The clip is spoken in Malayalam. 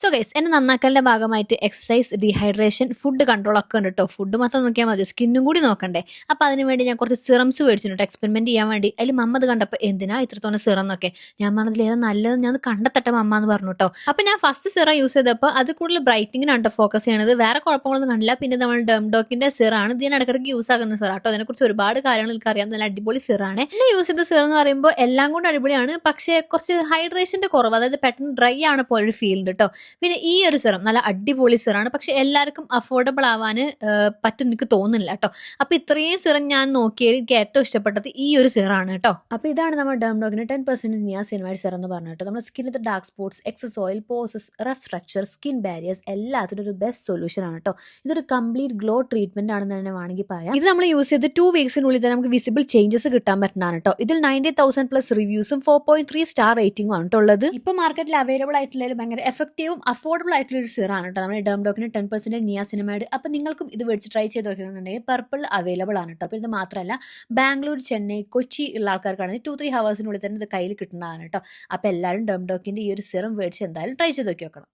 സോ ഗൈസ് എന്നെ നന്നാക്കലിന്റെ ഭാഗമായിട്ട് എക്സസൈസ്, ഡീഹൈഡ്രേഷൻ, ഫുഡ് കൺട്രോൾ ഒക്കെ ഉണ്ട് കേട്ടോ. ഫുഡ് മാത്രം നോക്കിയാൽ മതി, സ്കിന്നും കൂടി നോക്കണ്ടേ. അപ്പോൾ അതിന് വേണ്ടി ഞാൻ കുറച്ച് സിറംസ് മേടിച്ചിട്ടുണ്ട് എക്സ്പെരിമെന്റ് ചെയ്യാൻ വേണ്ടി. അതിൽ മമ്മ അത് കണ്ടപ്പോൾ എന്തിനാ ഇത്രത്തോളം സിറം എന്നൊക്കെ ഞാൻ പറഞ്ഞതിൽ ഏതാ നല്ലത്, ഞാൻ കണ്ടെത്തട്ടെ മമ്മ എന്ന് പറഞ്ഞു കേട്ടോ. അപ്പോൾ ഞാൻ ഫസ്റ്റ് സിറം യൂസ് ചെയ്തപ്പോൾ അത് കൂടുതൽ ബ്രൈറ്റിങ്ങിനാണ് ഫോക്കസ് ചെയ്യണത്. വേറെ കുഴപ്പങ്ങളൊന്നും കണ്ടില്ല. പിന്നെ നമ്മൾ ഡെംഡോക്കിന്റെ സിറാണ് ഇത്. ഞാൻ ഇടയ്ക്കിടയ്ക്ക് യൂസ് ആക്കുന്ന സിറ കേട്ടോ. അതിനെക്കുറിച്ച് ഒരുപാട് കാര്യങ്ങൾ എനിക്ക് അറിയാം. നല്ല അടിപൊളി സിറാണ്. എന്നെ യൂസ് ചെയ്ത സിറം എന്ന് പറയുമ്പോൾ എല്ലാം കൊണ്ട് അടിപൊളിയാണ്. പക്ഷേ കുറച്ച് ഹൈഡ്രേഷന്റെ കുറവ്, അതായത് പെട്ടെന്ന് ഡ്രൈ ആണ് പോലൊരു ഫീൽ ഉണ്ട് കേട്ടോ. പിന്നെ ഈ ഒരു സിറം നല്ല അടിപൊളി സിറാണ്. പക്ഷെ എല്ലാവർക്കും അഫോർഡബിൾ ആവാൻ പറ്റും എനിക്ക് തോന്നുന്നില്ല കേട്ടോ. അപ്പൊ ഇത്രയും സിറം ഞാൻ നോക്കിയത് എനിക്ക് ഏറ്റവും ഇഷ്ടപ്പെട്ടത് ഈ ഒരു സിറാണ് കേട്ടോ. അപ്പൊ ഇതാണ് നമ്മുടെ ഡെർമഡോക്കിന് 10% നിയാസിനമൈഡ് സിറം എന്ന് പറഞ്ഞിട്ട് നമ്മുടെ സ്കിന്നിന്റെ dark spots, excess oil, pores, rough structure, skin barriers എല്ലാത്തിനും ഒരു ബെസ്റ്റ് സൊല്യൂഷൻ ആണ് കേട്ടോ. ഇതൊരു കംപ്ലീറ്റ് ഗ്ലോ ട്രീറ്റ്മെന്റ് ആണെന്ന് തന്നെ വേണമെങ്കിൽ പറയാം. ഇത് നമ്മൾ യൂസ് ചെയ്ത് 2 വീക്സിനുള്ളിൽ തന്നെ നമുക്ക് വിസിബിൾ ചേഞ്ചസ് കിട്ടാൻ പറ്റുന്നതാണ് കേട്ടോ. ഇതിൽ 90,000+ റിവ്യൂസും 4.3 സ്റ്റാർ റേറ്റിംഗും ആണ് ഉള്ളത്. ഇപ്പൊ മാർക്കറ്റിൽ അവൈലബിൾ ആയിട്ടുള്ള ഭയങ്കര എഫക്റ്റീവും അഫോർഡബിൾ ആയിട്ടുള്ള ഒരു സിറാണ് കേട്ടോ നമ്മുടെ ഡെർമഡോക്കിന് 10% നിയാസിനമൈഡ്. അപ്പൊ നിങ്ങൾക്കും ഇത് മേടിച്ച് ട്രൈ ചെയ്ത് നോക്കുകയാണെന്നുണ്ടെങ്കിൽ പർപ്പിൾ അവൈലബിൾ ആണ് കേട്ടോ. അപ്പോൾ ഇത് മാത്രമല്ല ബാംഗ്ലൂർ, ചെന്നൈ, കൊച്ചി ഉള്ള ആൾക്കാർക്കാണെങ്കിൽ 2-3 ഹവേഴ്സിനുള്ളിൽ തന്നെ ഇത് കയ്യിൽ കിട്ടുന്നതാണ് കേട്ടോ. അപ്പോൾ എല്ലാവരും ഡെർമഡോക്കിന്റെ ഈ ഒരു സിറം മേടിച്ച് എന്തായാലും ട്രൈ ചെയ്ത് നോക്കി നോക്കണം.